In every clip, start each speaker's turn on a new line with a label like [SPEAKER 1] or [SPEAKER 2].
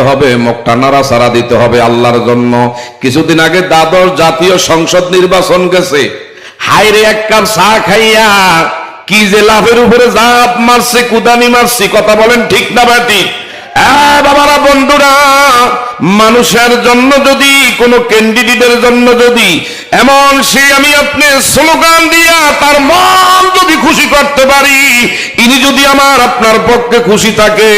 [SPEAKER 1] হবে, মুখটা নাড়াচাড়া দিতে হবে আল্লাহর জন্য। কিছুদিন আগে দ্বাদশ জাতীয় সংসদ নির্বাচন গেছে, হাইরে এক কাপ চা খাইয়া কি যে লাভের উপরে জাপ মারছে, কুদানি মারছি। কথা বলেন ঠিক না ব্যাটি? বাবারা, বন্ধুরা, মানুষের জন্য যদি কোন ক্যান্ডিডেটের জন্য যদি এমন সে আমি আপনি স্লোগান দিয়া তার মন যদি খুশি করতে পারি, ইনি যদি আমার আপনার পক্ষে খুশি থাকে,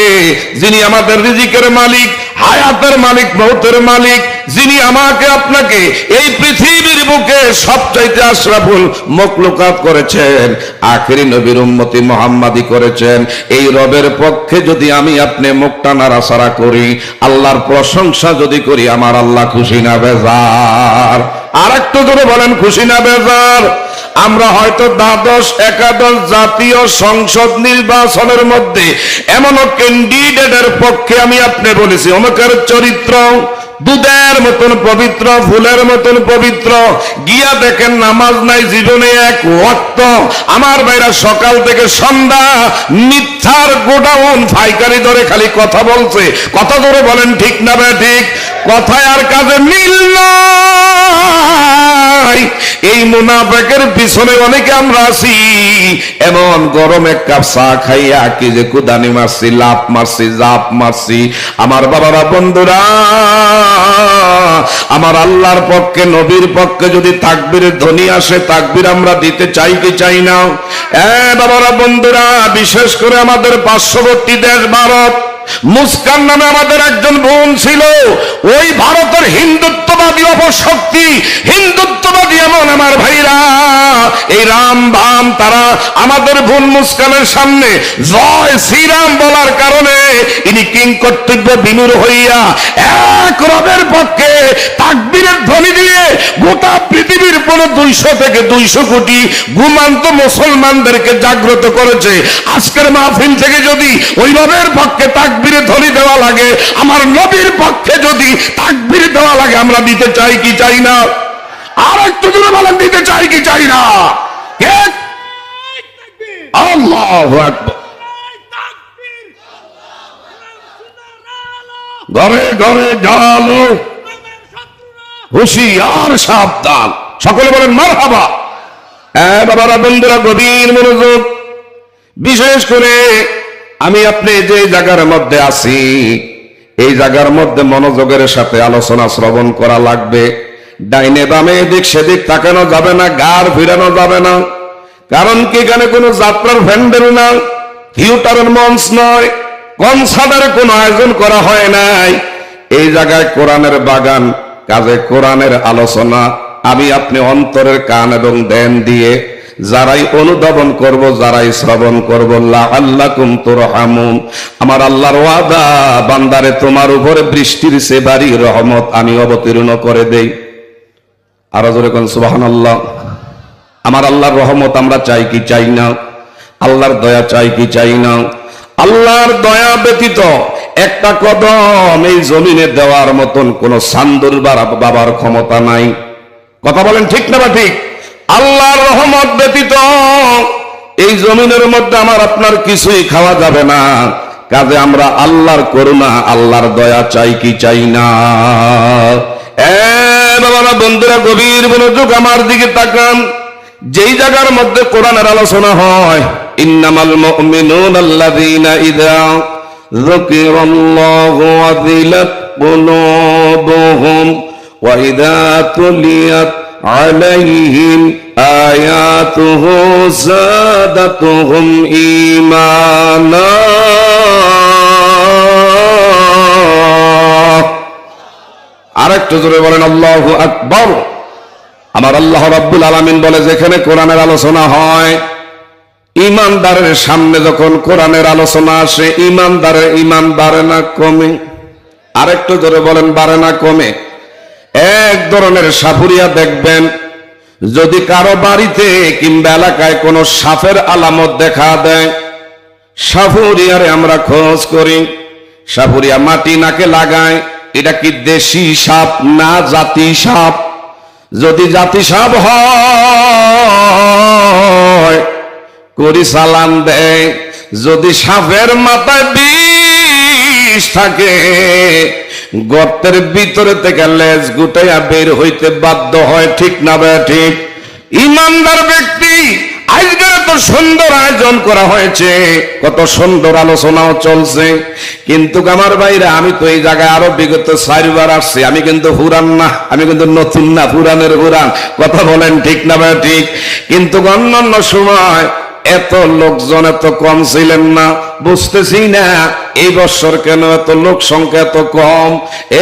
[SPEAKER 1] যিনি আমাদের রিজিকের মালিক, হায়াতের মালিক, মৌতের মালিক, যিনি আমাকে আপনাকে এই পৃথিবীর বুকে সবচাইতে আশরাফুল মখলুকাত করেছেন, আখেরি নবীর উম্মতি মুহাম্মাদি করেছেন, এই রবের পক্ষে যদি আমি আপনি মুখটা নাড়াচাড়া করি, আল্লাহর প্রশংসা যদি করি, আমার আল্লাহ খুশি না বেজার? আর একটু জোরে বলেন, খুশি না বেজার? আমরা হয়তো দ্বাদশ একাদশ জাতীয় সংসদ নির্বাচনের মধ্যে এমন ক্যান্ডিডেটের পক্ষে আমি আপনি বলেছি, অমুকের চরিত্র দুধের মতন পবিত্র, ফুলের মতন পবিত্র, গিয়া দেখেন নামাজ নাই জীবনে এক ওয়াক্ত। আমার ভাইরা সকাল থেকে সন্ধ্যা মিথ্যার গোডাউন ফাইকারি ধরে খালি কথা বলছে। কথা ধরে বলেন ঠিক না বে ঠিক? কথায় আর কাজে মিল নাই। এই মুনাফিকের পিছনে অনেকে আমরা আছি, এমন গরম এক কাপ চা খাইয়া কি যে কুদানি মারছি, লাভ মারছি, জাপ মারছি। আমার বাবারা, বন্ধুরা, আমার আল্লাহর পক্ষে নবীর পক্ষে যদি তাকবীরের ধ্বনি আসে, তাকবীর আমরা দিতে চাই কি চাই না? বাবারা, বন্ধুরা, বিশেষ করে আমাদের পার্শ্ববর্তী দেশ ভারত, মুস্কান নামে আমাদের একজন বোন ছিল। ওই ভারতের হিন্দুত্ববাদী অপশক্তি, হিন্দুত্ববাদী এমন আমার ভাইরা, এই রাম ভাম, তারা আমাদের বোন মুস্কানের সামনে জয় শ্রীরাম বলার কারণে ইনি কিং কর্তব্য বিমূঢ় হইয়া এক রবের পক্ষে তাকবীরের ধ্বনি দিয়ে গোটা পৃথিবীর কোন 200 থেকে 200 কোটি ঘুমান্ত মুসলমানদেরকে জাগ্রত করেছে। আজকের মাহফিল থেকে যদি ওই রবের পক্ষে তাকবীরের ধ্বনি দেওয়া লাগে, আমার নবীর পক্ষে যদি তাকবীর দেওয়া লাগে, আমরা দিতে চাই কি চাই না? আর একটু জোরে বলেন, দিতে চাই কি চাই না? আল্লাহু আকবার। ঘরে ঘরে জ্বালো, হুঁশিয়ার সাবধান। সকলে বলেন মারহাবা। বাবারা, বন্ধুরা, গভীর মনোযোগ। বিশেষ করে আমি আপনি যে জায়গার মধ্যে আছি, এই জায়গার মধ্যে মনোযোগের সাথে আলোচনা শ্রবণ করা লাগবে। ডাইনে বামে এদিক সেদিক তাকানো যাবে না, গার ফিরানো যাবে না। কারণ কি, এখানে কোনো যাত্রার ভ্যান্ডেল না, থিয়েটারের মঞ্চ নয়, কনসার্টের কোনো আয়োজন করা হয় নাই। এই জায়গায় কোরআনের বাগান, কাজে কোরআনের আলোচনা আমি আপনি অন্তরের কান এবং দেন দিয়ে যারাই অনুধাবন করব, যারাই শ্রবণ করব, লাআল্লাকুম তুরহামুন। আমার আল্লাহর ওয়াদা, বান্দারে তোমার উপরে বৃষ্টির চেয়ে ভারী রহমত আমি অবতীর্ণ করে দেই। আরো জোরে কোন সুবহানাল্লাহ। আমার আল্লাহর রহমত আমরা চাই কি চাই না? আল্লাহর দয়া চাই কি চাই না? আল্লাহর দয়া ব্যতীত একটা কদম এই জমিনে দেওয়ার মতন কোন সান্দুর বাবার ক্ষমতা নাই। কথা বলেন ঠিক না বা ঠিক? আল্লাহর রহমত ব্যতীত এই জমিনের মধ্যে আমার আপনার কিছুই খাওয়া যাবে না। কাজে আমরা আল্লাহর করুণা, আল্লাহর দয়া চাই কি চাই না? বাবারা, বন্ধুরা, গভীর মনোযোগ আমার দিকে তাকান। যেই জায়গার মধ্যে কোরআনের আলোচনা হয়, ইন্নামাল মুমিনুনা আল্লাযীনা ইযা যুকিরাল্লাহু ওয়াজিলাত কুলুবুহুম ওয়া ইযা তুলিয়াত আলাইহিম আয়াতুহু যাদাতুহুম ঈমানা। আরেকটু জোরে বলেন আল্লাহু আকবার। আমার আল্লাহ রাব্বুল আলামিন বলে, যেখানে কোরআনের আলোচনা হয়, ইমানদারের সামনে যখন কোরআনের আলোচনা আসে, ইমানদারের ইমান বাড়ে না কমে? আরেকটু জোরে বলেন, বাড়ে না কমে? এক ধরনের সাপুরিয়া দেখবেন, যদি কারো বাড়িতে কিংবা এলাকায় কোনো সাপের আলামত দেখা দেয়, সাপুরিয়ারে আমরা খোঁজ করি, সাপুরিয়া মাটি নাকে লাগায়, এটা কি দেশি সাপ না জাতি সাপ? যদি জাতি সাপ হয় করি সালাম দেয়, যদি সাপের মাথায় বিষ বিষ থাকে, গর্তের ভিতরে থেকে লেজ গুটাইয়া বের হইতে বাধ্য হয়, ঠিক না ভাই ঠিক? ইমানদার ব্যক্তি, আজকে এত সুন্দর আয়োজন করা হয়েছে, কত সুন্দর আলোচনাও চলছে, কিন্তু আমার ভাইরা আমি তো এই জায়গায় আরো বিগত 4 বার আসছি। আমি কিন্তু পুরান না, আমি কিন্তু নতুন না, পুরানের পুরান। কথা বলেন ঠিক না ভাই ঠিক? কিন্তু অন্যান্য সময় এত লোকজন এত কম ছিলেন না, বুঝতেছি না এই বছর কেন এত লোক সংখ্যা এত কম।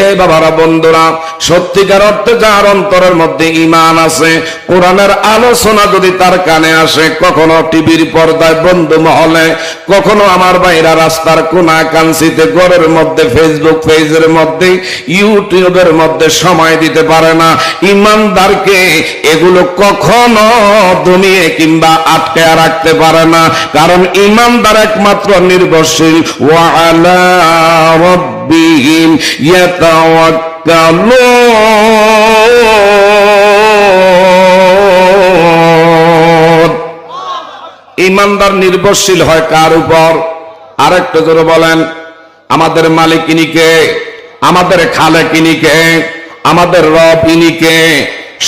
[SPEAKER 1] এ বাবারা বন্ধুরা, সত্যিকার অর্থে যার অন্তরের মধ্যে ঈমান আছে, কোরআনের আলোচনা যদি তার কানে আসে, কখনো টিভির পর্দায় বন্ধু মহলে, কখনো আমার ভাইরা রাস্তার কোনা কাঞ্চিতে, ঘরের মধ্যে ফেসবুক পেজের মধ্যে, ইউটিউবের মধ্যে সময় দিতে পারে না, ঈমানদারকে এগুলো কখনো দমিয়ে কিংবা আটকে রাখতে পারে না। কারণ ঈমানদার একমাত্র নির্ভরশীল, ওয়া আলা রাব্বিহিম ইয়াতাওয়াক্কালুন। ঈমানদার নির্ভরশীল হয় কার উপর? আরেকটু জোরে বলেন, আমাদের মালিক ইনি কে? আমাদের খালেক ইনি কে? আমাদের রব ইনি কে?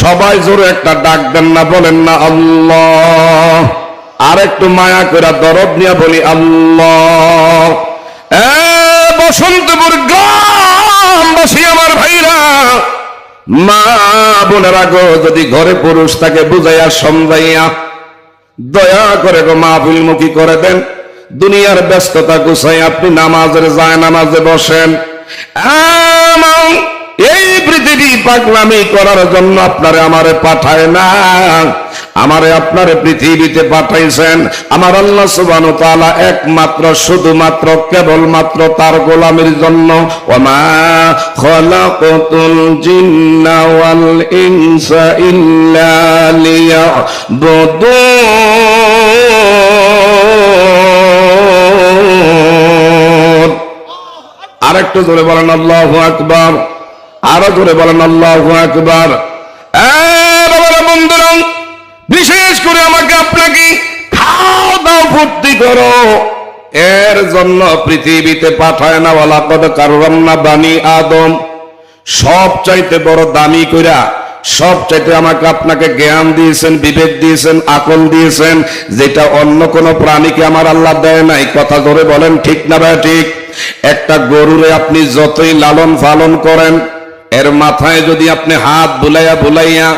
[SPEAKER 1] সবাই জোরে একটা ডাক দেন না, বলেন না আল্লাহ। আর একটু মায়া করে দরদ নিয়ে বলি আল্লাহ। বসন্তপুর গ্রামবাসী আমার ভাইরা, মা বোনেরা গো, যদি ঘরে পুরুষ তাকে বুঝাইয়া সমঝাইয়া দয়া করে গো মাহফিলমুখী করে দেন, দুনিয়ার ব্যস্ততা গুছাই আপনি নামাজের যায় নামাজে বসেন। এই পৃথিবী পাগলামি করার জন্য আপনারে আমারে পাঠায় না, আমারে আপনারে পৃথিবীতে পাঠাইছেন আমার আল্লাহ সুবহানাহু ওয়া তাআলা একমাত্র শুধুমাত্র কেবলমাত্র তার গোলামের জন্য। ওয়ামা খালাকাতুল জিন্না ওয়াল ইনসা ইল্লা লিয়াবুদুন। আরেকটু জোরে বলেন আল্লাহু আকবার, আরো জোরে বলেন আল্লাহু আকবার। বাবারা বন্ধুরা, বিশেষ করে আমাকে আপনাকে খাও দাও ফুর্তি করো, এর জন্য পৃথিবীতে পাঠায় না। ওয়ালাকাদ কাররামনা বানি আদম, সব চাইতে বড় দামি কইরা, সব চাইতে আমাকে আপনাকে জ্ঞান দিয়েছেন, বিবেক দিয়েছেন, আকল দিয়েছেন, যেটা অন্য কোন প্রাণীকে আমার আল্লাহ দেয় নাই। কথা ধরে বলেন ঠিক না ভাই ঠিক? একটা গরুরে আপনি যতই লালন পালন করেন, এর মাথায় যদি আপনি হাত বুলাইয়া বুলাইয়া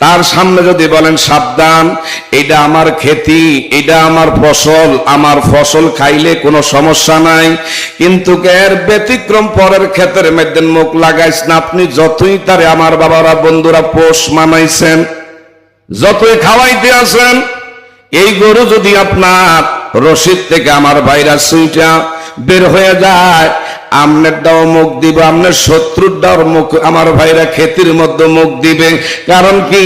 [SPEAKER 1] তার সামনে যদি বলেন সাবধান, এটা আমার খেতি, এটা আমার ফসল, আমার ফসল খাইলে কোনো সমস্যা নাই, কিন্তু এর ব্যতিক্রম পরের ক্ষেতের মধ্যে মুখ লাগাইছ না, আপনি যতই তারে আমার বাবারা বন্ধুরা পোষ মানাইছেন, যতই খাওয়াইতে আছেন, এই গরু যদি আপনার রশিদ থেকে আমার ভাইরা সুইটা বের হয়ে যায়, আমনের দাও মুখ দিবে, আমনের শত্রুর দাও মুখ আমার ভাইরা ক্ষেতির মধ্যে মুখ দিবে। কারণ কি?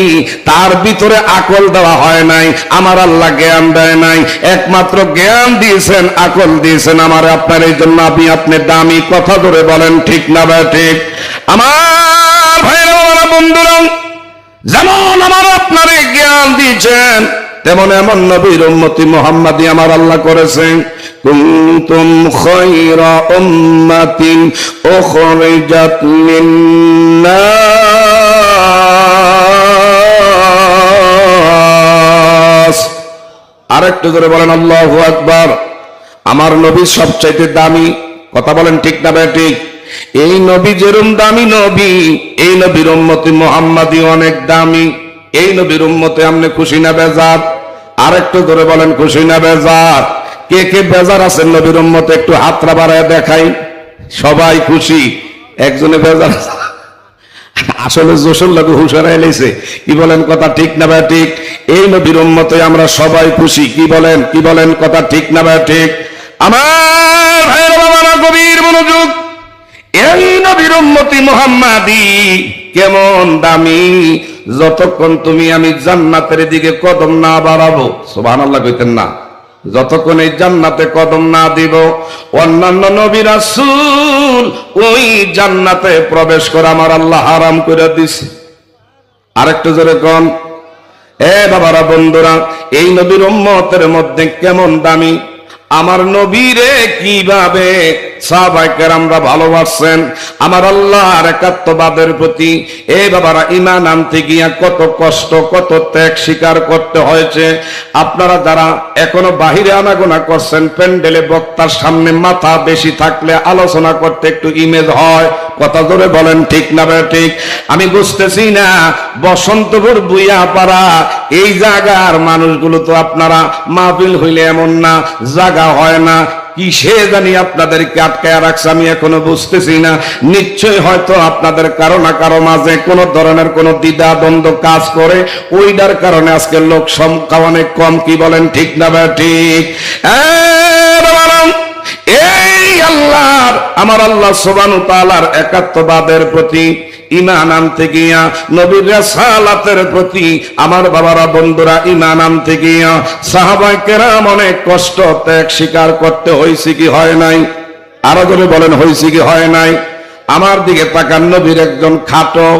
[SPEAKER 1] তার ভিতরে আকল দেওয়া হয় নাই, আমার আল্লাহ জ্ঞান দেয় নাই। একমাত্র জ্ঞান দিয়েছেন, আকল দিয়েছেন আমার আপনার, এই জন্য আপনি দামি। কথা ধরে বলেন ঠিক না ভাই ঠিক? আমার ভাইরা আমার বন্ধুরা, যেমন আমার আপনারে জ্ঞান দিয়েছেন, তেমন এমন নবীর উম্মতি মুহাম্মাদি আমার আল্লাহ করেছেন। কুনতুম খায়রা উম্মাতিন উখরিজাত লিন্নাস। আরেকটু জোরে বলেন আল্লাহু আকবার। আমার নবী সবচাইতে দামি। কথা বলেন ঠিক না ভাই ঠিক? এই নবী যেরকম দামি নবী, এই নবীর উম্মতি মুহাম্মাদি অনেক দামি। এই নবীর উম্মতে আপনি খুশি না বেজার? আরেকটু ধরে বলেন খুশি না বেজার? কে কে বেজার আছেন নবীর উম্মতে? একটু হাতটা বাড়ায় দেখাই। সবাই খুশি, একজনে বেজার। আসলে জোশর লাগু হুশারা এলেছে। কি বলেন? কথা ঠিক না ভাই ঠিক? এই নবীর উম্মতে আমরা সবাই খুশি। কি বলেন? কি বলেন? কথা ঠিক না ভাই ঠিক? আমার ভাইয়ের বাবারা গভীর মনোযোগ। এই নবীর উম্মতি মুহাম্মাদি কেমন দামি, যতক্ষণ তুমি আমি জান্নাতের দিকে কদম না বাড়াবো, সুবহানাল্লাহ কইতেন না, যতক্ষণ এই জান্নাতে কদম না দিব, অন্যান্য নবী রাসূল ওই জান্নাতে প্রবেশ করে আমার আল্লাহ হারাম করে দিছে। আরেকটু জোরে কোন। এ বাবারা বন্ধুরা, এই নবীর উম্মতের মধ্যে কেমন দামি, আমার নবীরে কিভাবে সাহাবায়ে কেরামরা ভালোবাসছেন, আমার আল্লাহর একাত্মবাদের প্রতি এ বাবারা ঈমান আনতে গিয়া কত কষ্ট কত ত্যাগ স্বীকার করতে হয়েছে। আপনারা যারা এখনো বাহিরে আনাগোনা করছেন, প্যান্ডেলে বক্তার সামনে মাথা বেশি থাকলে আলোচনা করতে একটু ইমেজ হয়, কথা জোরে বলেন ঠিক না ঠিক? আমি বুঝতেছি না, বসন্তপুর বুইয়াপাড়া এই জায়গার মানুষগুলো তো আপনারা মাহফিল হইলে এমন না জায়গা হয় না, কিসে জানি আপনাদেরকে আটকায় রাখছে আমি এখনো বুঝতেছি না। নিশ্চয় হয়তো আপনাদের কারো না কারো মাঝে কোন ধরনের কোন দ্বিধা দ্বন্দ্ব কাজ করে, ওইটার কারণে আজকে লোক সংখ্যা অনেক কম, কি বলেন ঠিক না ঠিক? এই আল্লাহর আমার আল্লাহ সুবহানাহু ওয়া তাআলার একাত্মবাদের প্রতি ঈমান আনতে গিয়া, নবীর রাসালাতের প্রতি আমার বাবারা বন্ধুরা ঈমান আনতে গিয়া সাহাবায়ে কেরাম অনেক কষ্ট ত্যাগ স্বীকার করতে হয়েছে কি হয় নাই? আরো করে বলেন হয়েছে কি হয় নাই? আমার দিকে তাকান, নবীর একজন খাটো,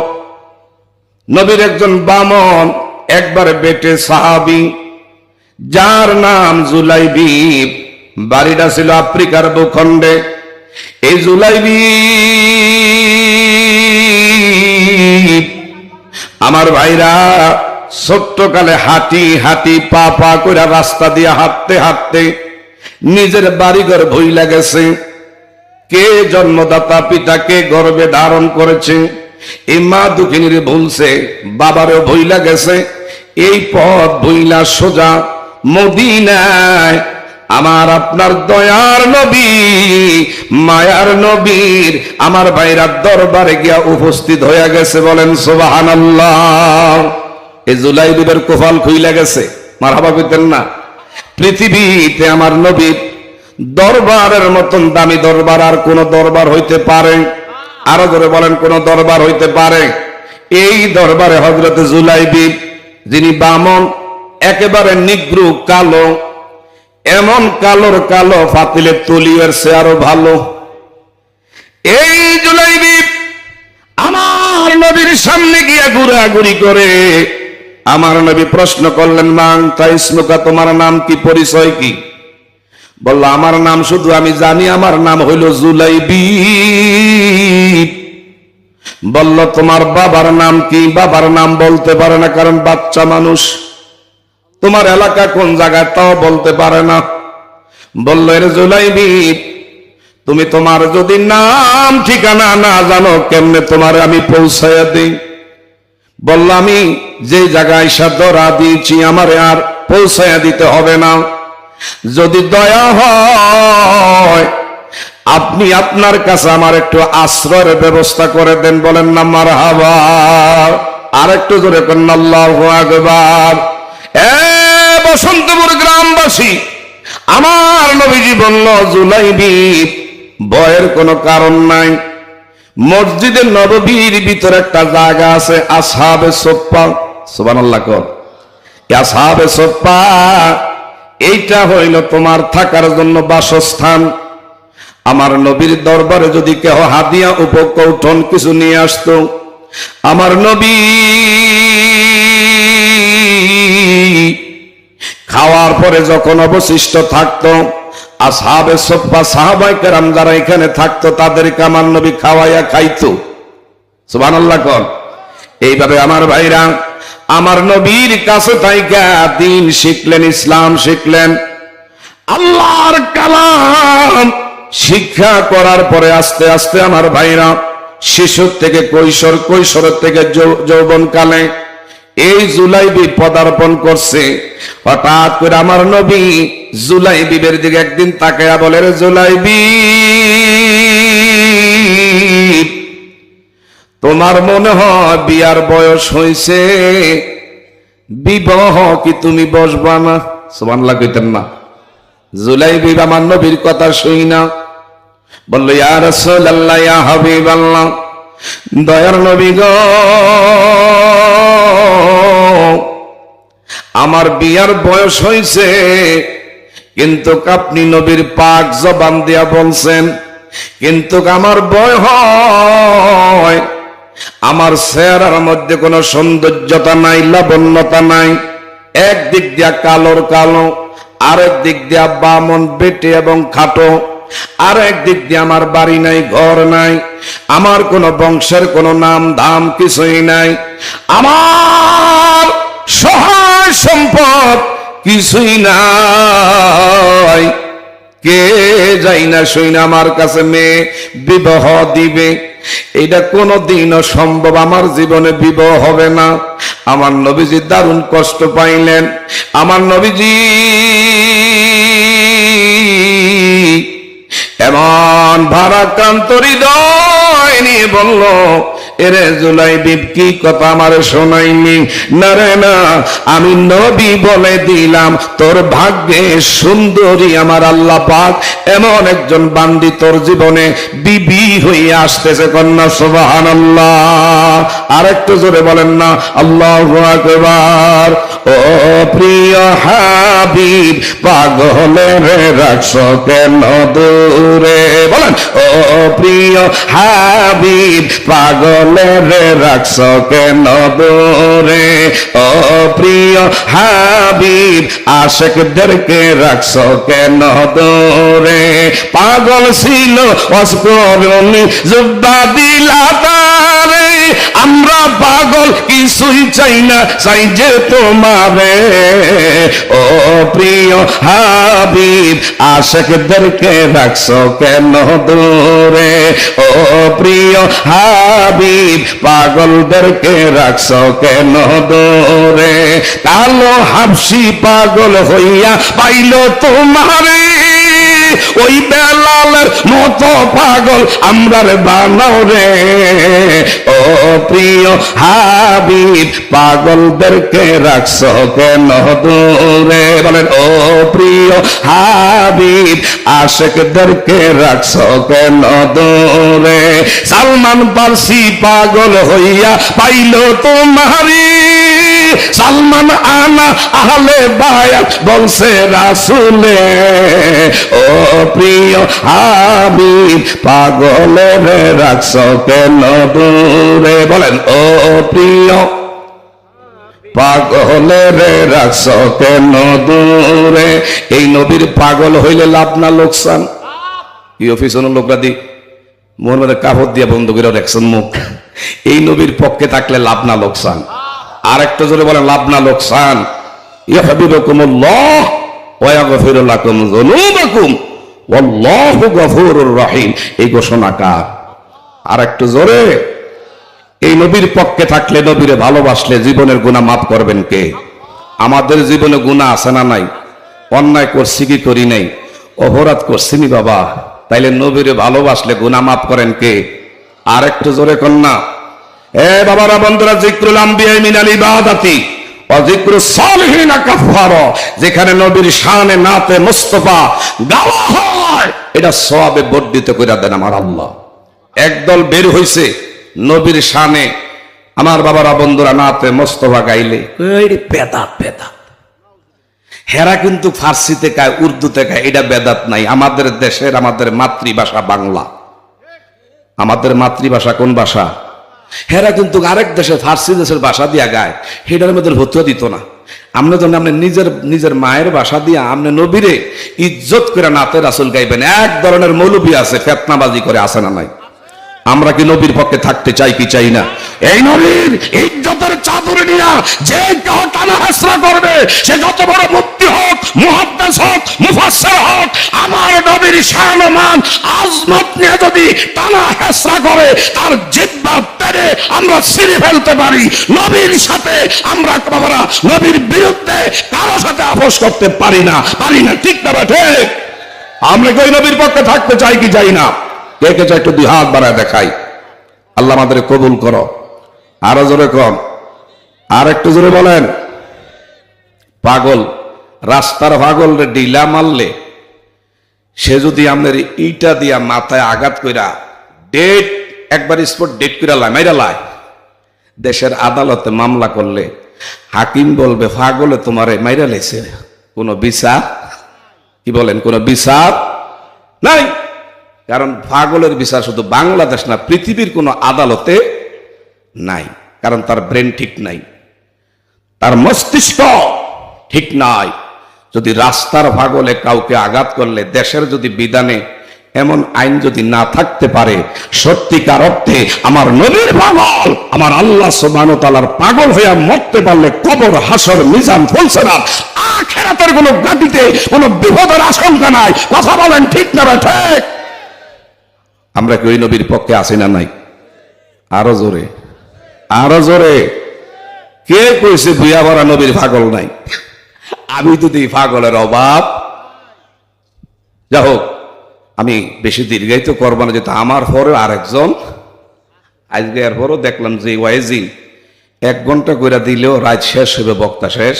[SPEAKER 1] নবীর একজন বামন, একবারে বেটে সাহাবী, যার নাম জুলাইবি, বাড়িটা ছিল আফ্রিকার ভূখণ্ডে। এই জুলাইবি আমার ভাইরা ছোট্টকালে হাঁটি হাঁটি পা পা করে রাস্তা দিয়ে হাঁটতে হাঁটতে নিজের বাড়িঘর ভুইলা গেছে, কে জন্মদাতা পিতাকে গর্ভে ধারণ করেছে এই মা দুঃখিনীর ভুলছে, বাবারও ভুইলা গেছে। এই পথ ভুইলা সোজা মদিনায় আমার আপনার দয়ার নবী মায়ার নবীর আমার ভাইরা দরবারে গিয়া উপস্থিত হয়ে গেছে, বলেন সুবহানাল্লাহ। এই জুলাইবিবের কপাল খুইলা গেছে, মারহাবা কইতেন না? পৃথিবীতে আমার নবীর দরবারের মতন দামি দরবার আর কোন দরবার হইতে পারে? আরো করে বলেন, কোন দরবার হইতে পারে? এই দরবারে হযরত জুলাইবি, যিনি বামন, একেবারে নিগ্রু কালো, এমন কালোর কালো ফাতিলের তলিয়ের সে আরো ভালো। এই জুলাইবি আমার নবীর সামনে গিয়া ঘুরাঘুরি করে আমার নবী প্রশ্ন করলেন, মান তাইসমুকা, তোমার নাম কি, পরিচয় কি? বলল, আমার নাম শুধু আমি জানি, আমার নাম হইল জুলাইবি। বলল, তোমার বাবার নাম কি? বাবার নাম বলতে পারে না, কারণ বাচ্চা মানুষ। তোমার এলাকা কোন জায়গায় তাও বলতে পারে না। বলল, এর জুলাইবি, তুমি তোমার যদি নাম ঠিকানা না জানো, কেমনে তোমার আমি পৌঁছাইয়া দিই? বলল, আমি যে জায়গায় ধরা দিয়েছি আমার আর পৌঁছাইয়া দিতে হবে না। যদি দয়া হয় আপনি আপনার কাছে আমার একটু আশ্রয়ের ব্যবস্থা করে দেন, বলেন না মারহাবা। আর একটু জোরে করেন আল্লাহু আকবার। বসন্তপুর গ্রামবাসী, আমার নবীজি বলল, জুলাইবি, ভয়ের কোনো কারণ নাই। মসজিদে নববীর ভিতরে একটা জায়গা আছে, আসহাবে সুফফা, সুবহানাল্লাহ কর। আসহাবে সুফফা এইটা হইল তোমার থাকার জন্য বাসস্থান। আমার নবীর দরবারে যদি কেহ হাদিয়া উপকৌঠন কিছু নিয়ে আসতো, আমার নবী খাওয়ার পরে যখন অবশিষ্ট থাকতো, আসহাবে সুফফা সাহাবায়ে কেরাম যারা এখানে থাকতো তাদেরকে আমার নবী খাওয়াইয়া খাইতো। সুবহানাল্লাহ কর। এইভাবে আমার ভাইরা আমার নবীর কাছে থাইকা দ্বীন শিখলেন, ইসলাম শিখলেন, আল্লাহর কালাম শিক্ষা করার পরে আস্তে আস্তে আমার ভাইরা শিশু থেকে কৈশোর, কৈশোর থেকে যৌবন কালে এই জুলাইবি পদার্পণ করছে। হঠাৎ করে আমার নবী জুলাইবির দিকে একদিন তাকায়া বলে, রে জুলাইবি, তোমার মনে হয় বিয়ার বয়স হয়েছে, বিবাহ কি তুমি বসবা না? সুবহানাল্লাহ কইতেন না? জুলাইবি আমার নবীর কথা শুই না, বলল, ইয়া রাসূলুল্লাহ, ইয়া হাবিবাল্লাহ, দয়ার নবী গো, আমার বিয়ার বয়স হয়েছে, কিন্তু আপনি নবীর পাক জবান দিয়া বলছেন, কিন্তু আমার ভয় হয়, আমার চেহারার মধ্যে কোনো সৌন্দর্যতা নাই, লাবণ্যতা নাই, একদিক দিয়া কালোর কালো, আরেক দিক দিয়ে আব্বা মন বেটে এবং খাটো, আর একদিক দিয়ে আমার বাড়ি নাই, ঘর নাই, আমার কোন বংশের কোন নাম ধাম কিছুই নাই, আমার সহায় সম্পদ কিছুই নাই। কে যাই না শুই না আমার কাছে মেয়ে বিবাহ দিবে, এটা কোনদিনও সম্ভব আমার জীবনে বিবাহ হবে না। আমার নবীজি দারুণ কষ্ট পাইলেন। আমার নবীজি এমন ভারাক্রান্ত হৃদয় নিয়ে বলল, এরে জুলাইবিব কি কথা আমার শোনাইনি? না রে না, আমি নবী বলে দিলাম তোর ভাগ্যে সুন্দরী আমার আল্লাহ পাক এমন একজন বান্দি তোর জীবনে বিবি হয়ে আসতেছে। কন্যা সুবহানাল্লাহ। আরেকটু জোরে বলেন না আল্লাহু আকবার। ও প্রিয় হাবিব পাগলের রাখছো কেন দূরে? বলেন ও প্রিয় হাবিব পাগলের রাখছো কেন দূরে? ও প্রিয় হাবিব আশিকদেরকে রাখছো কেন দূরে? পাগল ছিল অস্করণী জুব্বা দিলা তারে, আমরা পাগল কিছুই চাই না, চাই যে তোমারে। ও প্রিয় হাবিব আশিকদেরকে রাখছো কেন দূরে? ও প্রিয় হাবিব পাগলদেরকে রাখছো কেন দূরে? কালো হাবশি পাগল হইয়া পাইল তোমারে, ওই বেলালের মতো পাগল আমরার বানাও রে। ও প্রিয় হাবিব পাগলদেরকে রাখছো কেন দূরে? বলেন ও প্রিয় হাবিব আশিকদেরকে রাখছো কেন দূরে? সালমান পারসি পাগল হইয়া পাইল তোমারি, সালমান আনা আহলে বায়াত বলছে রাসূলে। ও প্রিয় হাবিব পাগলের রাখছো কেন দূরে? বলেন ও প্রিয় পাগলের রাখছো কেন দূরে? এই নবীর পাগল হইলে লাভ না লোকসান? এই অফিসের লোকরা দি মোহাম্মদের কাপড় দিয়ে বন্ধ করে রাখছেন মুখ। এই নবীর পক্ষে থাকলে লাভ না লোকসান? আর একটা জোরে বলেন লাভ না লোকসান? ইউহিব্বুকুমুল্লাহ ওয়া ইয়াগফিরু লাকুম যুনুবাকুম ওয়াল্লাহু গফুরুর রহিম। এই ঘোষণা কার? আর একটু জোরে। এই নবীর পক্ষে থাকলে, নবীরে ভালোবাসলে জীবনের গুনাহ মাফ করবেন কে? আমাদের জীবনে গুনাহ আছে না নাই? অন্যায় করছি কি করি নাই? অপরাধ করছি নি বাবা? তাইলে নবীরে ভালোবাসলে গুনাহ মাফ করেন কে? আর একটু জোরে কন্যা। এ বাবারা বন্ধুরা, যিকরুল আম্বিয়া মিনাল ইবাদাতি ওয়া যিকরুস সালিহিনা কাফারা, যেখানে নবীর শানে নাতে মুস্তাফা গাওয়া হয় এটা সওয়াবে বর্ধিত করে দেন আমার আল্লাহ। একদল বের হইছে নবীর শানে আমার বাবারা বন্ধুরা নাতে মুস্তাফা গাইলে, এই বেদাত বেদাত। হেরা কিন্তু ফার্সিতে গায়, উর্দুতে গায়, এটা বেদাত নাই। আমাদের দেশের, আমাদের মাতৃভাষা বাংলা। আমাদের মাতৃভাষা কোন ভাষা? হেরা কিন্তু আরেক দেশে ফার্সি দেশের ভাষা দিয়া গায়, সেটার মধ্যে ভর্তিও দিত না। আপনি যখন আপনি নিজের মায়ের ভাষা দিয়া আপনি নবীরে ইজ্জত করে নাতে রাসূল গাইবেন, এক ধরনের মৌলবী আছে ফেতনাবাজি করে, আছে না নাই? আমরা কি নবীর পক্ষে থাকতে চাই কি চাই না? এই নবীর ইজ্জতের চাদর নিয়ে যে কেউ টানা হেসরা করবে, সে যত বড় মুফতি হোক, মুহাদ্দিস হোক, মুফাসসির হোক, আমার নবীর শান ও মান আজমত নিয়ে যদি টানা হেসরা করে, তার জিহ্বা টেনে আমরা ছিঁড়ে ফেলতে পারি। নবীর সাথে আমরা বাবারা নবীর বিরুদ্ধে কারো সাথে আপোষ করতে পারি না, পারি না। ঠিক না ঠিক? আমরা কি ওই নবীর পক্ষে থাকতে চাই কি চাই না? কে কে চাই একটু দুই হাত বাড়ায় দেখাই। আল্লাহ আমাদের কবুল করো। আরো জোরে কম, আর একটু জোরে বলেন। পাগল, রাস্তার পাগল রে ডিলা মারলে সে যদি আমাদের ইটা দিয়া মাথায় আঘাত কইরা ডেট একবার স্পট ডেট কইরা লাই মাইরা লাই, দেশের আদালতে মামলা করলে হাকিম বলবে পাগলে তোমারে মাইরা লেছে, কোনো বিচার, কি বলেন, কোনো বিচার নাই। কারণ পাগলের বিচার শুধু বাংলাদেশ না, পৃথিবীর কোনো আদালতে নাই। কারণ তার ব্রেন ঠিক নাই, তার মস্তিষ্ক ঠিক নাই। যদি রাস্তার পাগলে কাউকে আঘাত করলে দেশের যদি বিধানে এমন আইন যদি না থাকতে পারে, সত্যিকার অর্থে আমার নবীর পাগল আমার আল্লাহ সুবহানাহু ওয়া তাআলার পাগল হয়ে মরতে পারলে কবর, হাসর, মিজান, ফুলসিরাত, আখিরাতের কোনো গাদিতে কোনো বিপদের আশঙ্কা নাই। কথা বলেন ঠিক না ঠিক? আমরা কি ওই নবীর পক্ষে আছি না নাই? আরো জোরে, আরো জোরে। কে কইছে বুয়া ভরা নবীর পাগল নাই? আমি তো দিই পাগলের অভাব। যা হোক, আমি বেশি দীর্ঘায়িত করবো না, যেহেতু আমার পরে আরেকজন আজকে এর পরও দেখলাম যে ওয়াইজিং 1 ঘন্টা করে দিলেও রাত শেষ হবে, বক্তা শেষ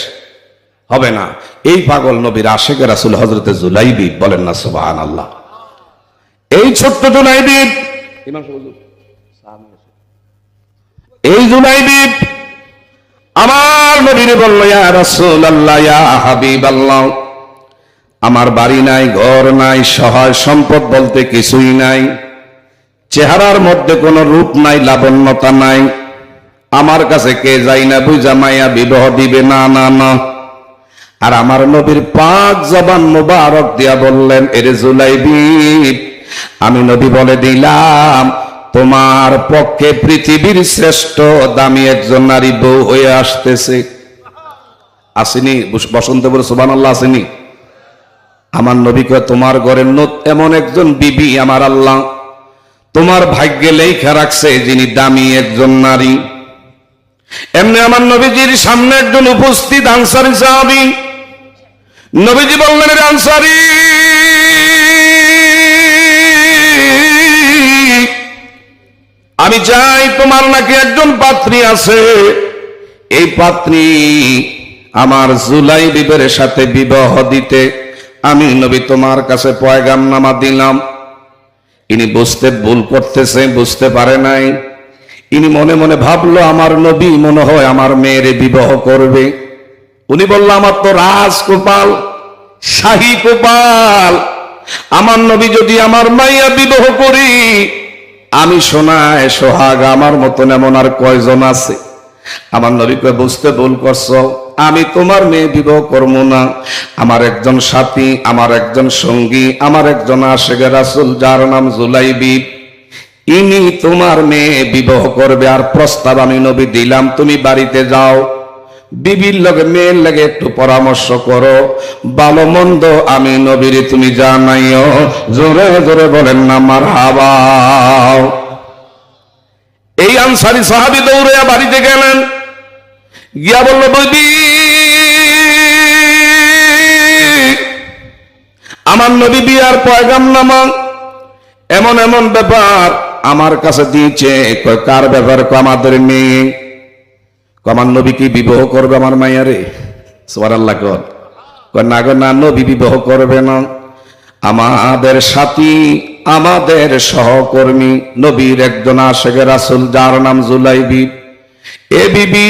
[SPEAKER 1] হবে না। এই পাগল নবীর আশিক রাসূল হযরতে জুলাইবি, বলেন না সুবহানাল্লাহ। এই ছোট্ট জুলাইবি, এই জুলাইবি আমার নবীর বলল, ইয়া রাসূলুল্লাহ, ইয়া হাবিবাল্লাহ, আমার বাড়ি নাই, ঘর নাই, সহায় সম্পদ বলতে কিছুই নাই, চেহারার মধ্যে কোনো রূপ নাই, লাবণ্যতা নাই, আমার কাছে কে যাই না বুঝা মাইয়া বিবাহ দিবে? না না না। আর আমার নবীর পাক জবান মুবারক দিয়া বললেন, এরে জুলাইবি, আমি নবী বলে দিলাম তোমার পক্ষে পৃথিবীর শ্রেষ্ঠ দামি একজন নারী বউ হয়ে আসতেছে। আসেনি? বসন্তপুর সুবহানাল্লাহ আসেনি? আমার নবীকে তোমার ঘরের এমন একজন বিবি আমার আল্লাহ তোমার ভাগ্যে লেখা রাখছে, যিনি দামি একজন নারী। এমনি আমার নবীজির সামনে একজন উপস্থিত আনসারী সাহাবী। নবীজি বললেন, এর আনসারী, আমি চাই তোমার নাকি একজন পাত্রী আছে, এই পাত্রী আমার জুলাইবিবের সাথে বিবাহ দিতে আমি নবী তোমার কাছে পয়গামনামা দিলাম। ইনি বুঝতে ভুল করতেছে, বুঝতে পারে নাই। ইনি মনে মনে ভাবলো আমার নবী মনে হয় আমার মেয়ের বিবাহ করবে। উনি বলল, আমার তো রাজকোপাল, শাহী কোপাল, আমার নবী যদি আমার মাইয়া বিবাহ করি, আমি সোনায় সোহাগ, আমার মতন এমন আর কয়জন আছে? আমার নবীকে বুঝতে ভুল করছো, আমি তোমার মেয়ে বিবাহ করবো না। আমার একজন সাথী, আমার একজন সঙ্গী, আমার একজন আশিক রাসূল, যার নাম জুলাইবি, ইনি তোমার মেয়ে বিবাহ করবে। আর প্রস্তাব আমি নবী দিলাম, তুমি বাড়িতে যাও, বিবির লগে মেয়ের লগে একটু পরামর্শ করো, ভালো মন্দ আমি নবীর তুমি জানাইও। জোরে জোরে বলেন না মারহাবা। এই আনসারী সাহাবী দৌড়ে বাড়িতে গেলেন, গিয়া বলল, বিবি, আমার নবী বিয়ার পয়গামনামা এমন এমন ব্যাপার আমার কাছে দিয়েছে। কার ব্যাপার? আমাদের মেয়ে। আমার নবী কি বিবাহ করবে আমার মাইয়ারে? সুবহানাল্লাহ। না গো, না, নবী বিবাহ করবে না। আমাদের সাথী, আমাদের সহকর্মী, নবীর একজন আশিক রাসূল, যার নাম জুলাইবি। এ বিবি,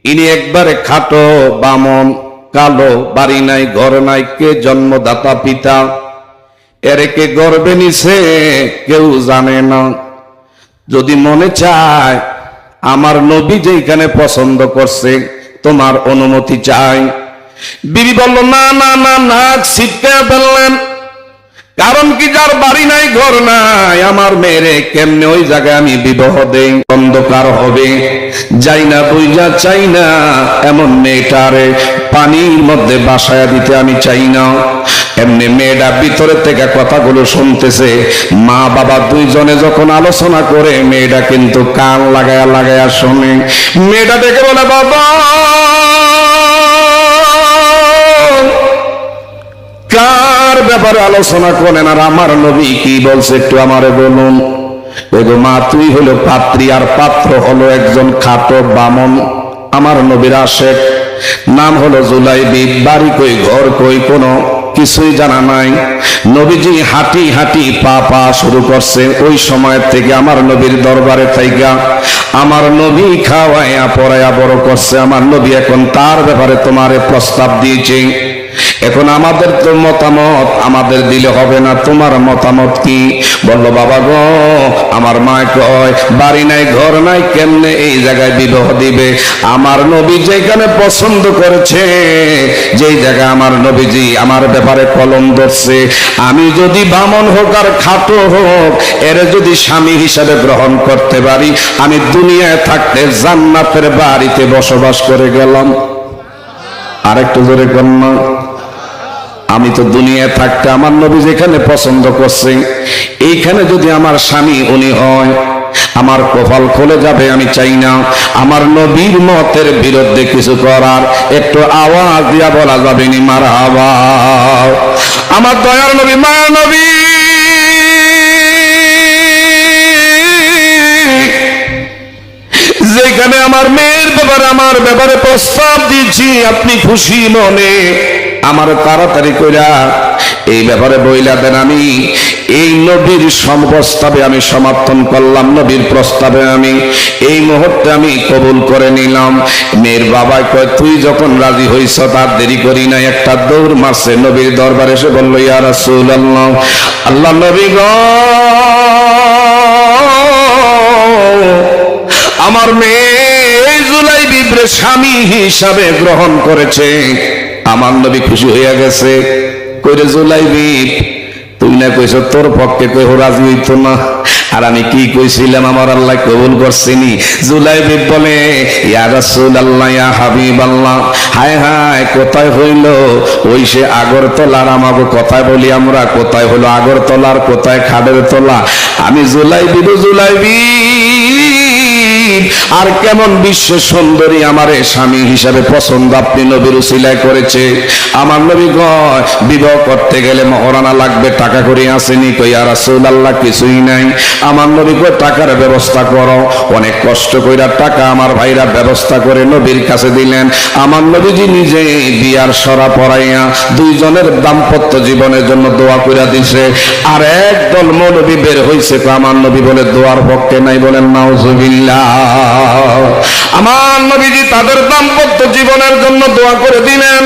[SPEAKER 1] ইনি একবারে খাটো, বামন, কালো, বাড়ি নাই, ঘর নাই, কে জন্মদাতা পিতা, এর কে গর্বে নিছে কেউ জানে না। যদি মনে চায় আমার নবী যেখানে পছন্দ করছে, তোমার অনুমতি চাই। বিবি বলল, না না না, নাক ছিটকে ফেললেন। কারণ কি, যার বাড়ি নাই, ঘর নাই, আমার মেয়েরে কেমনে ওই জায়গায় আমি বিবাহ দেই? অন্ধকার হবে, যাই না বুঝা চাই না এমন মেয়েটারে পানির মধ্যে বাসায় দিতে আমি চাই না। এমনি মেয়েটা ভিতরে থেকে কথাগুলো শুনতেছে। মা বাবা দুইজনে যখন আলোচনা করে, মেয়েটা কিন্তু কান লাগায়া লাগায়া শোনে। মেয়েটা দেখে বলে, বাবা, কার ব্যাপারে আলোচনা করেন, আর আমার নবী কি বলছে একটু আমারে বলুন। ওগো মা, তুই হলো পাত্রী, আর পাত্র হলো একজন খাটো বামন, আমার নবীর আশিক, নাম হলো জুলাইবি। বাড়ি কই, ঘর কই, কোনো কিছুই জানা নাই। নবীজি হাঁটি হাঁটি পা শুরু করছে। ওই সময় থেকে আমার নবীর দরবারে থাইকা আমার নবী খাওয়াইয়া পড়াইয়া বড় করছে। আমার নবী এখন তার ব্যাপারে তোমারে প্রস্তাব দিয়েছে। এখন আমাদের তো মতামত আমাদের দিলে হবে না, তোমার মতামত কি? বললো বাবা গো, আমার মা কয় বাড়ি নাই ঘর নাই, কেমনে এই জায়গায় বিবাহ দিবে? আমার নবী যেখানে পছন্দ করেছে, যেই জায়গায় আমার নবীজি আমার ব্যাপারে কলম ধরছে, আমি যদি বামন হোক আর খাটো হোক, এর যদি স্বামী হিসাবে গ্রহণ করতে পারি, আমি দুনিয়ায় থাকতে জান্নাতের বাড়িতে বসবাস করে গেলাম। আরেকটু জোরে কন্যা, আমি তো দুনিয়ায় থাকতে আমার নবী যেখানে পছন্দ করছে, এইখানে যদি আমার স্বামী উনি হয়, আমার কপাল খুলে যাবে। আমি চাই না আমার নবীর মতের বিরুদ্ধে কিছু করার। একটু আওয়াজ দিয়া বলা যাবে নি মারহাবা। আমার দয়ার নবী, মায়া নবী যেখানে আমার মেয়ের ব্যাপারে আমার ব্যাপারে প্রস্তাব দিচ্ছি, আপনি খুশি মনে আমার তাড়াতাড়ি কইরা এই ব্যাপারে বইলা দেন। আমি এই নবীর প্রস্তাবে আমি সমর্থন করলাম, নবীর প্রস্তাবে আমি এই মুহূর্তে আমি কবুল করে নিলাম। মেয়ের বাবা কয় তুই যখন রাজি হইছ তার দেরি করি না, একটা দৌড় মারছে নবীর দরবারে এসে বলল ইয়া রাসূলুল্লাহ, আল্লাহ নবী গো, আমার মেয়ে জুলাইবিবরে স্বামী হিসাবে গ্রহণ করেছে। আমার নবী খুশি হইয়া গেছে। কইরে জুলাইবিব, তুই না কইছ তোর পক্ষে কেউ রাজি হইতো না, আর আমি কি কইছিলাম আমার আল্লাহ কবুল করছেনি। জুলাইবিব বলে ইয়া রাসূলুল্লাহ, ইয়া হাবিবাল্লাহ, হায় হায় কোথায় হইল ওই সে আগরতলার, আমাকে কোথায় বলি আমরা, কোথায় হলো আগরতলার, কোথায় খাদের তলা। আমি জুলাইবিব, আর কেমন বিশ্ব সুন্দরী আমারে স্বামী হিসাবে পছন্দ আপনি নবীর উসিলায় করেছে। আমার নবী গয় বিবাহ করতে গেলে মহরানা লাগবে, টাকা করে আসেনি। কই ইয়া রাসূলুল্লাহ কিছুই নাই। আমার নবী কয় টাকার ব্যবস্থা করো। অনেক কষ্ট কইরা টাকা আমার ভাইরা ব্যবস্থা করে নবীর কাছে দিলেন। আমার নবীজি নিজে বিয়ার সরা পড়াইয়া দুইজনের দাম্পত্য জীবনের জন্য দোয়া কইরা দিছে। আর একদল মৌলবী বের হইছে, আমার নবী বলে দোয়ার পক্ষে নাই, বলেন নাউজুবিল্লাহ। আমার নবীজি তাদের দাম্পত্য জীবনের জন্য দোয়া করে দিলেন,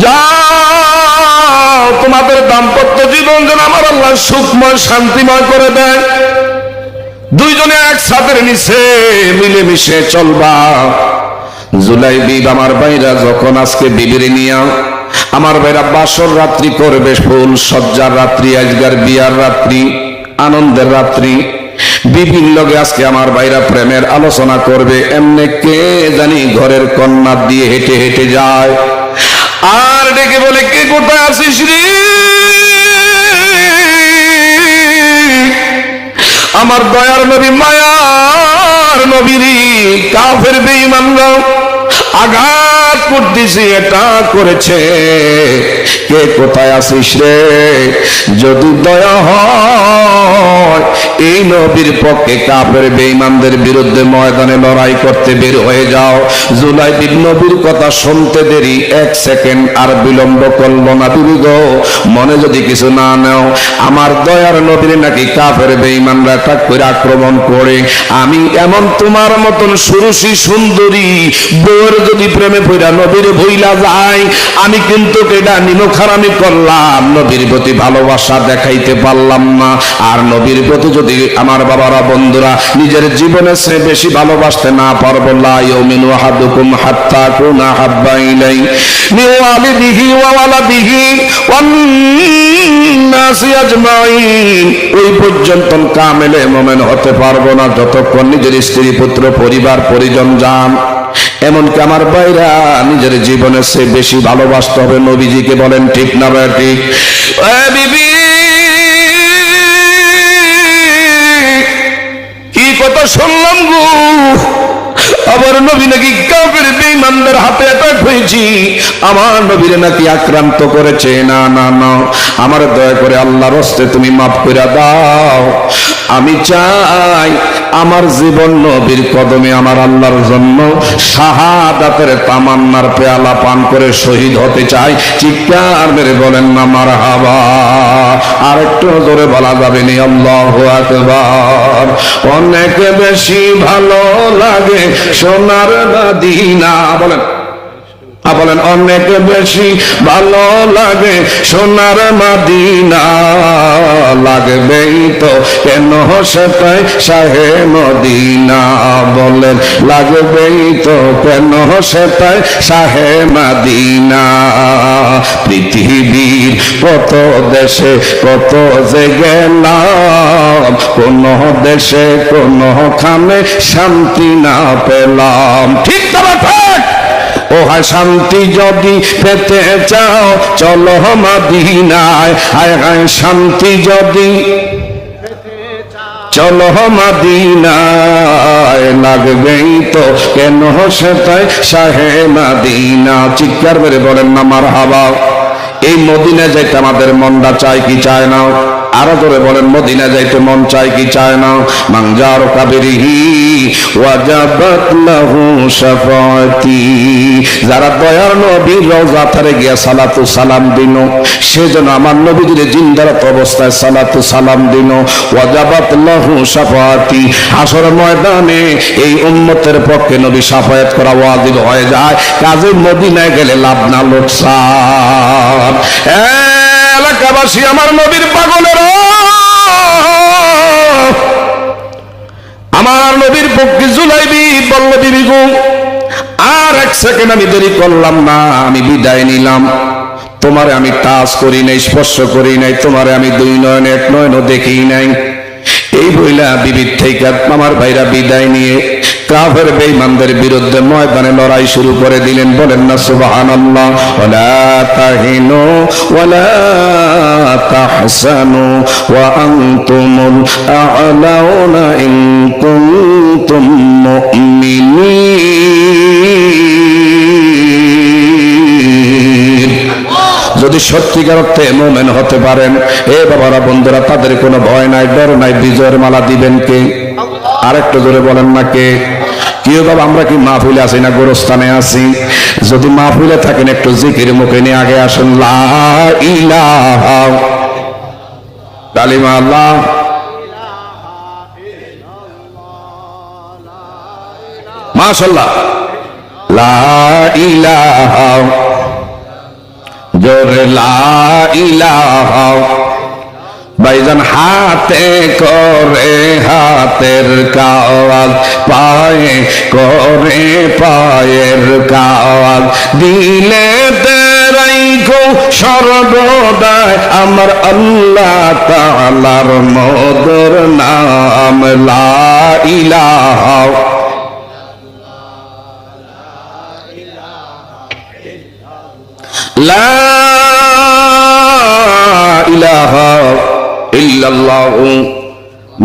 [SPEAKER 1] যাও তোমাদের দাম্পত্য জীবন যেন আমার আল্লাহ সুখময় শান্তিময় করে দেয়। দুইজনে এক ছাদের নিচে মিলেমিশে চলবা। জুলাইবিব আমার ভাইরা যখন আজকে বিবিরে নিয়া আমার ভাইরা বাসর রাত্রি করবে, ফুল সজ্জার রাত্রি, আজকের বিয়ার রাত্রি, আনন্দের রাত্রি, বিবির লগে আজকে আমার ভাইরা প্রেমের আলোচনা করবে। এমনি কে জানি ঘরের কন্যা দিয়ে হেঁটে হেঁটে যায় আর ডেকে বলে কে কোথায় আছিস রে? আমার দয়ার নবী, মায়ার নবীরি কাফের বেঈমানরা আঘাত করতেছে, এটা করেছে, কে কোথায় আছিস রে? যদি দয়া হয় এই নবীর পক্ষে কাফের বেঈমানদের বিরুদ্ধে ময়দানে লড়াই করতে বের হয়ে যাও। জুলাইবিব নবীর কথা শুনতে দেরি এক সেকেন্ড আর বিলম্ব করল না। বিবি গো, মনে যদি কিছু না নাও, আমার দয়ার নবীর নাকি কাফের বেঈমানরা টাক করে আক্রমণ করে, আমি এমন তোমার মতন সুরুষী সুন্দরী বউর যদি প্রেমে পড়া নবীর ভইলা যায়, আমি কিন্তু এটা নিমখারামি করলাম, নবীর প্রতি ভালোবাসা দেখাইতে পারলাম না। আর নবীর প্রতি যদি আমার বাবারা বন্ধুরা নিজের জীবনের চেয়ে বেশি ভালোবাসতে না পারবো, লা ইউমিনু আহাদুকুম হাত্তা কুনা হাব্বা ইলাই মিন ওয়ালিদিহি ওয়া ওয়ালাদিহি ওয়ান নাসি আজমাইন, ওই পর্যন্ত কামেলে মুমিন হতে পারবো না যতক্ষণ নিজের স্ত্রী পুত্র পরিবার পরিজন জান, এমনকি আমার ভাইরা নিজের জীবনের চেয়ে বেশি ভালোবাসতে হবে নবীজিকে। বলেন ঠিক না ভাই? ঠিক। বিবি কি কথা শুনলাম গো, আবার নবী নাকি কাফের বেঈমানদের হাতে অ্যাটাক হয়েছি, আমার নবীরে নাকি আক্রান্ত করেছে। না না না, আমার দয়া করে আল্লাহর হস্তে তুমি মাফ করে দাও। আমি চাই আমার জীবন নবীর কদমে আমার আল্লাহর জন্য শাহাদাতের তামান্নার পেয়ালা পান করে শহীদ হতে চাই। চিৎকার মেরে বলেন না মারহাবা। আর একটু জোরে বলা যাবে নি আল্লাহু আকবার। অনেক বেশি ভালো লাগে সোনার মদিনা। বলেন বলেন অনেক বেশি ভালো লাগে সোনার মদিনা, লাগবেই তো কেন সেটাই শাহে মদিনা। বলেন লাগবেই তো কেন সেটাই শাহে মদিনা। পৃথিবীর কত দেশে কত যে গেলাম, কোন দেশে কোনখানে শান্তি না পেলাম। ঠিক তো ঠিক? ও হায় শান্তি যদি পেতে চাও চলো মদিনায়, হায় হায় শান্তি যদি চলো মদিনায়, লাগবেই তো কেন সেটাই শাহে মদিনা। চিৎকার করে বলেন না মারহাবা। এই মদিনা যাইতে আমাদের মনটা চায় কি চায় না? আরো ধরে বলেন মদিনা যাইতে মন চায় কি চায় না? মানজার কাবেরিহি ওয়াজাবাত লাহু শাফাতি। যারা দয়ার নবীর রওজা ধারে গিয়া সালাতু সালাম দিন, সেজন্য আমার নবীর জিন্দারত অবস্থায় সালাতু সালাম দিন। ওয়াজাবাত লাহু শাফাতি, হাসর ময়দানে এই উম্মতের পক্ষে নবী শাফায়াত করা ওয়াজিব হয়ে যায়। কাজে মদিনায় গেলে লাভ না লোকসান। এলাকাবাসী আমার নবীর পাগলের, আমার নবীর পক্ষে জুলাইবি বলল বিবি গো, আর এক সেকেন্ড আমি দেরি করলাম না, আমি বিদায় নিলাম। তোমারে আমি টাচ করি নাই, স্পর্শ করি নাই, তোমারে আমি দুই নয়ন এক নয়নও দেখি নাই। এই বইলা বিবির থেকে আমার ভাইরা বিদায় নিয়ে কাফের বেঈমানদের বিরুদ্ধে ময়দানে লড়াই শুরু করে দিলেন। বলেন না সুবহানাল্লাহ। ওয়ালা তাহিনু ওয়ালা তাহসানু ওয়া আনতুমুল আ'লাউনা ইন কুনতুম মুমিনিন। যদি সত্যিকার অর্থে মুমিন হতে পারেন, এ বাবারা বন্ধুরা, তাদের কোনো ভয় নাই, ডর নাই। বিজয়ের মালা দিবেন কে? আরেকটু জোরে বলেন না কে? কেউ বাবা আমরা কি মাহফিলে আছি না গোরস্থানে আছি? যদি মাহফিলে থাকেন একটু জিকির মুখে নিয়ে আগে আসুন। লা ইলাহা কালিমা আল্লাহ মাশাআল্লাহ। লা ইলাহা জোরে লা ইলাহা। ভাইজান হাতে করে হাতের কাজ, পায়ে করে পায়ের কাজ, দিলে রাইখো সর্বদাই আমার আল্লাহ তাআলার মধুর নাম। লা ইলাহা লা ইলাহা ইল্লাল্লাহু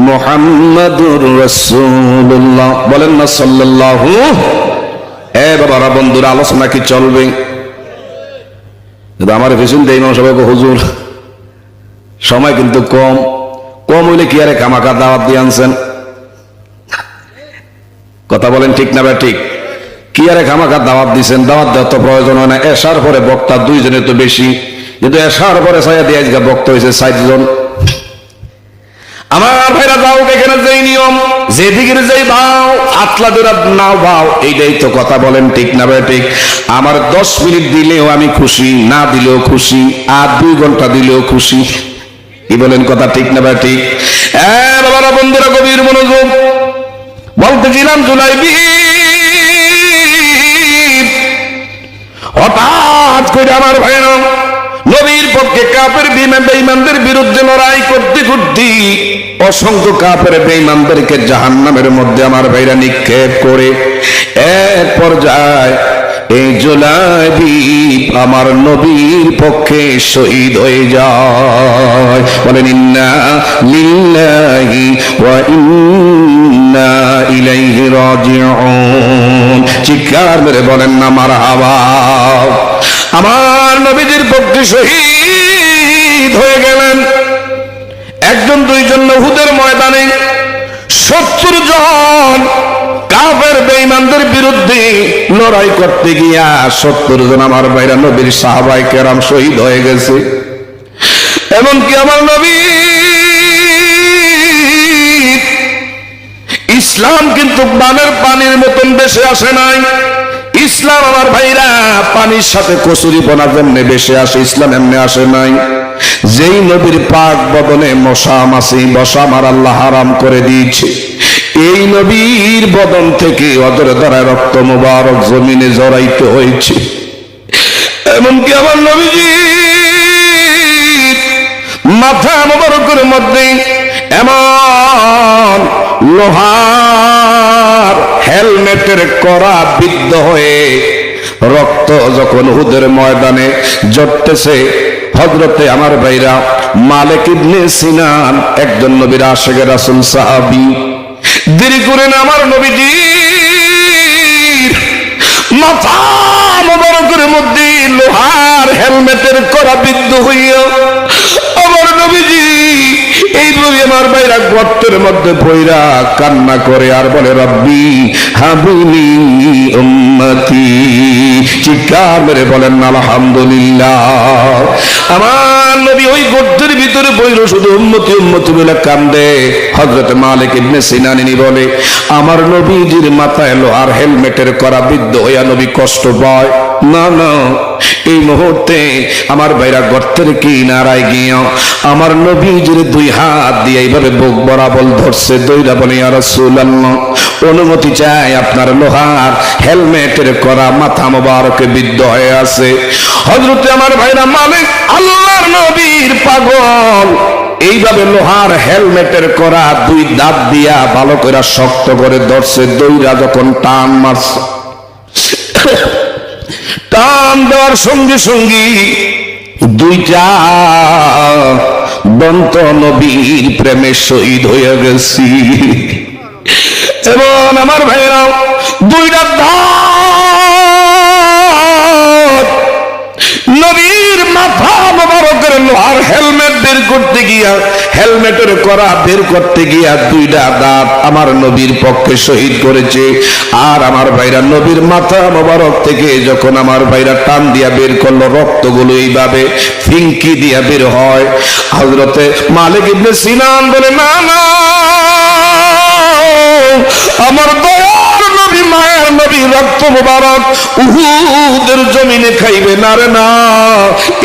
[SPEAKER 1] মুহাম্মাদুর রাসূলুল্লাহ। বলেন না সাল্লাল্লাহু। এ বাবারা বন্ধুরা, আলোচনা কি চলবে? আমার পেছন দিয়ে ইমাম সাহেব হুজুর সময় কিন্তু কম, কম হইলে কি আরে কামাকা দাওয়াত দিয়ে আনছেন? কথা বলেন ঠিক না? ঠিক কি আরে খামাখা দাওয়াত দিচ্ছেন? দাওয়াত দেওয়ার তো প্রয়োজন হয় না। এসার পরে বক্তা দুইজনের তো বেশি, কিন্তু এসার পরে ছায়া দিয়ে আজকে বক্তা হয়েছে 60 জন। আমার ভাইরা যাও, এখানে যেই নিয়ম, যেদিকে যেই ভাও, আতলা দূরা নাও ভাও, এইটাই তো কথা। বলেন ঠিক না ভাই? ঠিক। আমার 10 মিনিট দিলেও আমি খুশি, না দিলেও খুশি, আর 2 ঘন্টা দিলেও খুশি। কি বলেন? কথা ঠিক না ভাই? ঠিক। বাবারা বন্ধুরা, গভীর মনোযোগ। বলতেছিলাম জুলাইবি হঠাৎ করে আমার ভাইরা নবীর পক্ষে কাফের বেঈমানদের বিরুদ্ধে লড়াই করতে করতে অসংখ্য কাফের বেঈমানদেরকে জাহান্নামের মধ্যে আমার ভাইরা নিক্ষেপ করে এক পর্যায়ে এই জুলাইবি আমার নবীর পক্ষে শহীদ হয়ে যায়। বলেন ইন্না লিল্লাহি ওয়া ইন্না ইলাইহি রাজিউন। চিৎকার মেরে বলেন না মারহাবা। আমার নবীর পক্ষে শহীদ হয়ে গেলেন একজন, দুইজন না, উহুদের ময়দানে 70 জন কাফের বেঈমানদের বিরুদ্ধে লড়াই করতে গিয়া 70 জন আমার ভাইরা নবীর সাহাবায়ে কেরাম শহীদ হয়ে গেছে। এমনকি আমার নবী ইসলাম কিন্তু বানের পানির মতন বেশি আসে নাই। ইসলাম আমার ভাইরা পানির সাথে কচুরি বোনা যেমনে বেশি আসে, ইসলাম এমনি আসে নাই। যেই নবীর পাক বদনে মশা মাছি বসা আমার আল্লাহ হারাম করে দিয়েছে, এই নবীর বদন থেকে অজরে ধরায় রক্ত মুবারক জমিনে জড়াইতে হয়েছে। এমনকি আমার নবীজি মাথা মুবারকের মধ্যে এমন লোহার হেলমেটের করা বিদ্ধ হয়ে রক্ত যখন উহুদের ময়দানে জড়তেছে, হযরতে আমার ভাইরা মালিক ইবনে সিনান একজন নবীর আশিক রাসূল সাহাবী, দেরি করেন আমার নবীজি মাথা মুবারকের মধ্যে লোহার হেলমেটের করা বিদ্ধ হইয়া আমার নবীজি এইভাবে আমার ভাইরা গর্তের মধ্যে পইরা কান্না করে আর বলে রব্বি হাবিলি উম্মতি, চিৎকার মেরে বলেন আলহামদুলিল্লাহ। আমার নবী ওই গর্তের ভিতরে পইরা শুধু উম্মতি উম্মতি বলে কান্দে। হযরত মালিক ইবনে সিনানি বলে আমার নবীজির মাথায় লোহার হেলমেটের করা বিদ্ধ হইয়া নবী কষ্ট পায় না। না, এই মুহূর্তে আমার ভাইরা গর্তের কিনারায় গিয়া আমার নবীজির দুই হাত দিয়ে এইভাবে বুক বরাবর ধরছে, দইরা বলে ইয়া রাসূলুল্লাহ অনুমতি চাই, আপনার লোহার হেলমেটের করা মাথা মোবারকে বিদ্ধ হয়ে আছে। হযরতে আমার ভাইরা মালিক আল্লাহর নবীর পাগল এইভাবে লোহার হেলমেটের করা দুই দাঁত দিয়া ভালো করে শক্ত করে ধরছে, দইরা যখন টান মারছে, টান দেওয়ার সঙ্গে সঙ্গে দুইটা দন্ত নবীর প্রেমে শহীদ হয়ে গেছি। এবং আমার ভাইরা দুইটা দাঁত নবীর মাথা মোবারকের লোহার হেলমেট বের করতে গিয়া, হেলমেটের করা বের করতে গিয়া দুইটা দাঁত আমার নবীর পক্ষে শহীদ করেছে। আর আমার ভাইরা নবীর মাথা মোবারক থেকে যখন আমার ভাইরা টান দিয়া বের করলো, রক্তগুলো এইভাবে ফিঙ্কি দিয়া বের হয়। হযরতে মালিক ইবনে সিনান বলে না না, আমার দয়ার নবী মায়ের নবী রক্ত মোবারক উহুদের জমিনে খাইবে না রে না,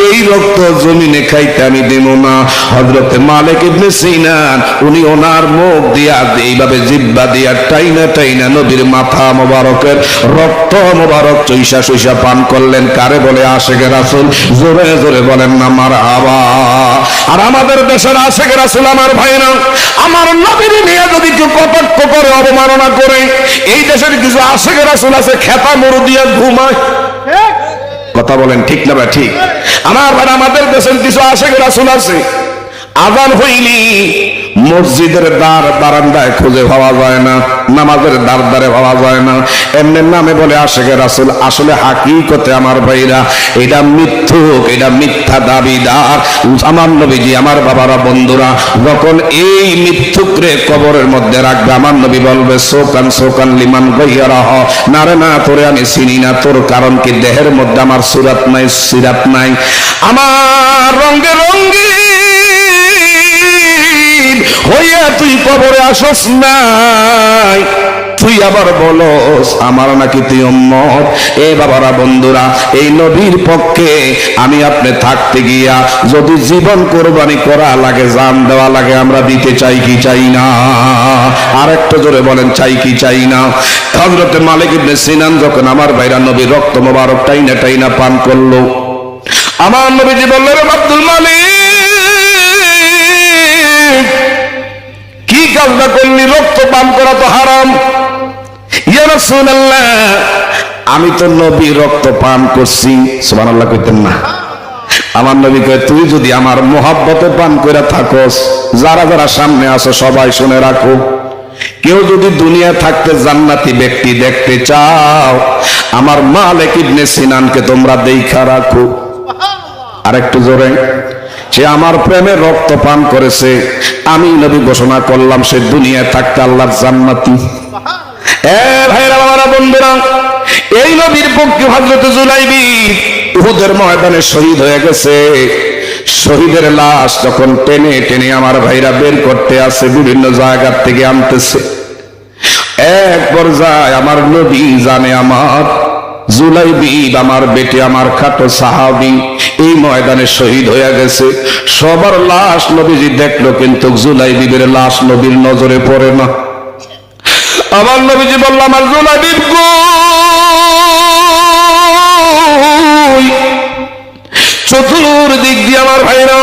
[SPEAKER 1] এই রক্ত জমিনে খাইতে আমি দেব না। হযরতে মালিক ইবনে সিনান উনি ওনার মুখ দিয়া এইভাবে জিহ্বা দিয়া টাইনা টাইনা নবীর মাথা মোবারকের রক্ত মোবারক চইসা চইসা পান করলেন। কারে বলে আশিকে রাসূল, জোরে জোরে বলেন না মারহাবা। আর আমাদের দেশের আশিকে রাসূল আমার ভাইরা, আমার নবীর নিয়ে যদি কেউ কটাক্ষ করে অবমাননা করে, এই দেশের কিছু আশিকে রাসূল আছে খেতা মরু দিয়া ঘুমায়। কথা বলেন ঠিক না ভাই? ঠিক। আমাদের দেশের কিছু আশিকে রাসূল আছে আযান হইলি মসজিদের দ্বার বারান্দায় খুঁজে পাওয়া যায় না, নামাজের দ্বার দ্বারে পাওয়া যায় না, এমনি নামে বলে আশিকে রাসূল। আসলে হাকিকতে আমার ভাইরা এটা মিথ্যুক, এটা মিথ্যা দাবিদার। আমার নবীজি আমার বাবারা বন্ধুরা যখন এই মিথ্যুকরে কবরের মধ্যে রাখবে, আমার নবী বলবে সোকান সোকান লিমান গায়রাহ, না রে না, তোরে আমি চিনি না। তোর কারণ কি? দেহের মধ্যে আমার সুরাত নাই, সিরাত নাই, আমার রঙে রঙ্গি হইয়া তুই কবরে আসস নাই, তুই আবার বলস আমার নাকি তুই উম্মত। এ বাবারা বন্ধুরা, এই নবীর পক্ষে আমি আপনি থাকতে গিয়া যদি জীবন কোরবানি করা লাগে, জান দেওয়া লাগে, আমরা দিতে চাই কি চাই না? আর একটু জোরে বলেন, চাই কি চাই না? হযরতে মালিক ইবনে সিনান যখন আমার ভাইরা নবীর রক্ত মোবারক টাইনা টাইনা পান করলো, আমার নবীজি বললেন আব্দুল মালিক কি কাজটা করলি? রক্ত পান করা তো হারাম। ইয়া রাসূলুল্লাহ আমি তো নবী রক্ত পান করছি। সুবহানাল্লাহ কইতেন না? আমার নবী কয় তুই যদি আমার মোহাব্বতে পান করে থাকস, যারা যারা সামনে আছো সবাই শুনে রাখো, কেউ যদি দুনিয়া থাকতে জান্নাতি ব্যক্তি দেখতে চাও, আমার মালিক ইবনে সিনানকে তোমরা দেখা রাখো। আর একটু জোরে, সে আমার প্রেমে রক্ত পান করেছে, আমি নবী ঘোষণা করলাম সে দুনিয়া থাকতে আল্লাহর জান্নাতি। ভাইরা বাবারা বন্ধুরা, এই নবীর পক্ষে হযরত জুলাইবিব উহুদের ময়দানে শহীদ হয়ে গেছে। শহীদের লাশ যখন টেনে টেনে আমার ভাইরা বের করতে আসে, বিভিন্ন জায়গা থেকে আনতেছে, এক পর্যায়ে আমার নবী জানে আমার জুলাইবিব আমার বেটি, আমার খাটো সাহাবী এই ময়দানে শহীদ হয়ে গেছে। সবার লাশ নবীজি দেখলো, কিন্তু জুলাইবিবের লাশ নবীর নজরে পড়ে না। আমার নবীজি বলল, আমার জুলাইবিব কই? চতুর্দিক দিয়ে আমার ভাইরা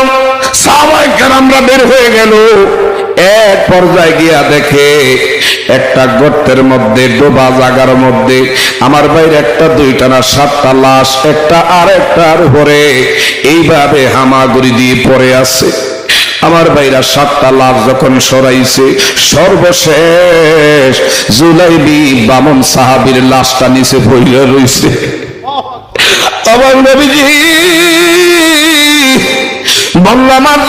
[SPEAKER 1] সাহাবায়ে কেরামরা বের হয়ে গেল। এক পর্যায়ে গিয়া দেখে একটা গর্তের মধ্যে, ডোবা জায়গার মধ্যে আমার ভাইয়ের একটা দুইটা না 7টা লাশ একটা আর একটার উপরে এইভাবে হামাগুড়ি দিয়ে পড়ে আছে। আমার ভাইরা 7টা লাশ যখন সরাইছে, সর্বশেষ জুলাইবিব বামন সাহাবীর লাশটা নিচে পড়ে রইছে। আমার নবীজি বললাম, আমার